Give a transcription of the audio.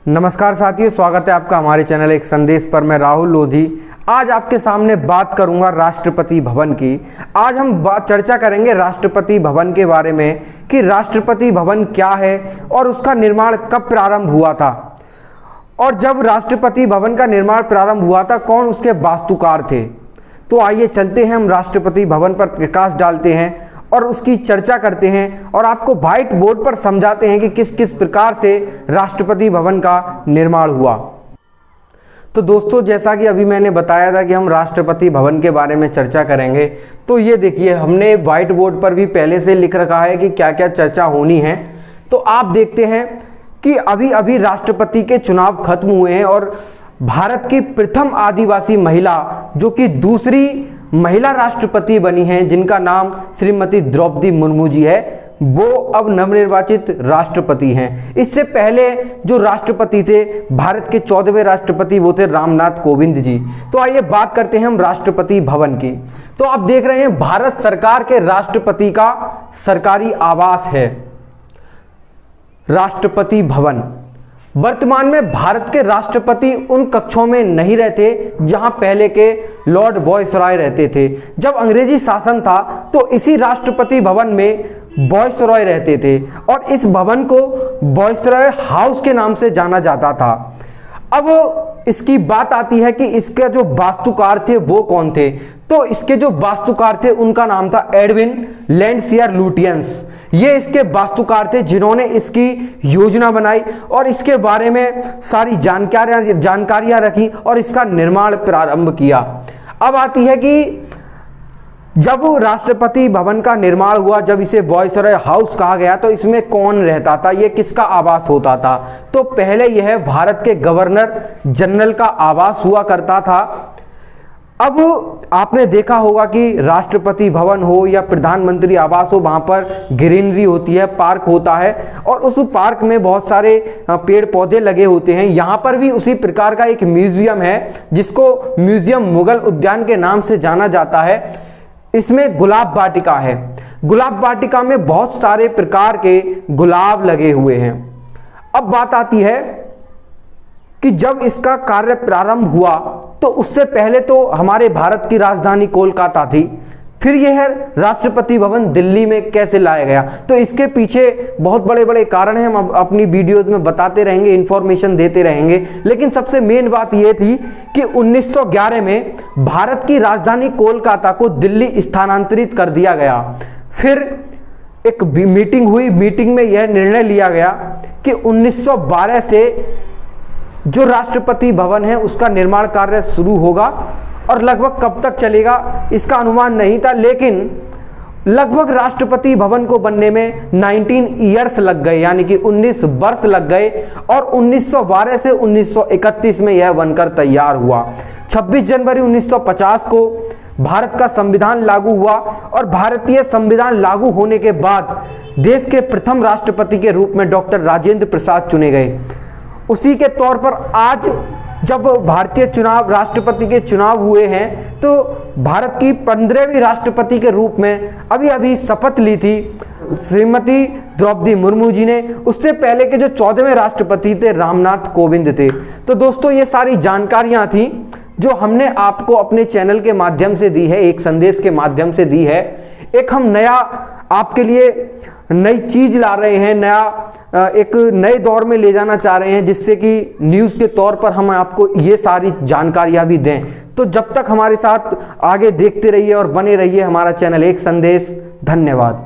नमस्कार साथियों, स्वागत है आपका हमारे चैनल एक संदेश पर। मैं राहुल लोधी आज आपके सामने बात करूंगा राष्ट्रपति भवन की। आज हम चर्चा करेंगे राष्ट्रपति भवन के बारे में कि राष्ट्रपति भवन क्या है और उसका निर्माण कब प्रारंभ हुआ था, और जब राष्ट्रपति भवन का निर्माण प्रारंभ हुआ था कौन उसके वास्तुकार थे। तो आइए चलते हैं, हम राष्ट्रपति भवन पर प्रकाश डालते हैं और उसकी चर्चा करते हैं और आपको व्हाइट बोर्ड पर समझाते हैं कि किस किस प्रकार से राष्ट्रपति भवन का निर्माण हुआ। तो दोस्तों, जैसा कि अभी मैंने बताया था कि हम राष्ट्रपति भवन के बारे में चर्चा करेंगे, तो ये देखिए हमने व्हाइट बोर्ड पर भी पहले से लिख रखा है कि क्या क्या चर्चा होनी है। तो आप देखते हैं कि अभी अभी राष्ट्रपति के चुनाव खत्म हुए हैं और भारत की प्रथम आदिवासी महिला जो कि दूसरी महिला राष्ट्रपति बनी हैं, जिनका नाम श्रीमती द्रौपदी मुर्मू जी है, वो अब नवनिर्वाचित राष्ट्रपति हैं। इससे पहले जो राष्ट्रपति थे, भारत के 14वें राष्ट्रपति, वो थे रामनाथ कोविंद जी। तो आइए बात करते हैं हम राष्ट्रपति भवन की। तो आप देख रहे हैं भारत सरकार के राष्ट्रपति का सरकारी आवास है राष्ट्रपति भवन। वर्तमान में भारत के राष्ट्रपति उन कक्षों में नहीं रहते जहां पहले के लॉर्ड वायसरॉय रहते थे। जब अंग्रेजी शासन था तो इसी राष्ट्रपति भवन में वायसरॉय रहते थे और इस भवन को वायसरॉय हाउस के नाम से जाना जाता था। अब इसकी बात आती है कि इसके जो वास्तुकार थे वो कौन थे। तो इसके जो वास्तुकार थे उनका नाम था एडविन लैंडसियर लुटियंस। ये इसके वास्तुकार थे जिन्होंने इसकी योजना बनाई और इसके बारे में सारी जानकारियां रखी और इसका निर्माण प्रारंभ किया। अब आती है कि जब राष्ट्रपति भवन का निर्माण हुआ, जब इसे वायसरॉय हाउस कहा गया, तो इसमें कौन रहता था, ये किसका आवास होता था। तो पहले यह भारत के गवर्नर जनरल का आवास हुआ करता था। अब आपने देखा होगा कि राष्ट्रपति भवन हो या प्रधानमंत्री आवास हो, वहां पर ग्रीनरी होती है, पार्क होता है और उस पार्क में बहुत सारे पेड़ पौधे लगे होते हैं। यहाँ पर भी उसी प्रकार का एक म्यूजियम है जिसको म्यूजियम मुगल उद्यान के नाम से जाना जाता है। इसमें गुलाब वाटिका है। गुलाब वाटिका में बहुत सारे प्रकार के गुलाब लगे हुए हैं। अब बात आती है कि जब इसका कार्य प्रारंभ हुआ तो उससे पहले तो हमारे भारत की राजधानी कोलकाता थी, फिर यह राष्ट्रपति भवन दिल्ली में कैसे लाया गया। तो इसके पीछे बहुत बड़े बड़े कारण हैं, हम अपनी वीडियोज में बताते रहेंगे, इंफॉर्मेशन देते रहेंगे। लेकिन सबसे मेन बात यह थी कि 1911 में भारत की राजधानी कोलकाता को दिल्ली स्थानांतरित कर दिया गया। फिर एक मीटिंग हुई, मीटिंग में यह निर्णय लिया गया कि 1912 से जो राष्ट्रपति भवन है उसका निर्माण कार्य शुरू होगा और लगभग कब तक चलेगा इसका अनुमान नहीं था, लेकिन लगभग राष्ट्रपति भवन को बनने में 19 ईयर्स लग गए, यानी कि 19 वर्ष लग गए और 1912 से 1931 में यह बनकर तैयार हुआ। 26 जनवरी 1950 को भारत का संविधान लागू हुआ और भारतीय संविधान लागू होने के बाद देश के प्रथम राष्ट्रपति के रूप में डॉक्टर राजेंद्र प्रसाद चुने गए। उसी के तौर पर आज जब भारतीय राष्ट्रपति के चुनाव हुए हैं तो भारत की 15वीं राष्ट्रपति के रूप में अभी अभी शपथ ली थी श्रीमती द्रौपदी मुर्मू जी ने। उससे पहले के जो 14वें राष्ट्रपति थे रामनाथ कोविंद थे। तो दोस्तों, ये सारी जानकारियां थी जो हमने आपको अपने चैनल के माध्यम से दी है, एक संदेश के माध्यम से दी है। एक हम नया आपके लिए नई चीज ला रहे हैं, एक नए दौर में ले जाना चाह रहे हैं, जिससे कि न्यूज़ के तौर पर हम आपको ये सारी जानकारियां भी दें। तो जब तक हमारे साथ आगे देखते रहिए और बने रहिए हमारा चैनल एक संदेश। धन्यवाद।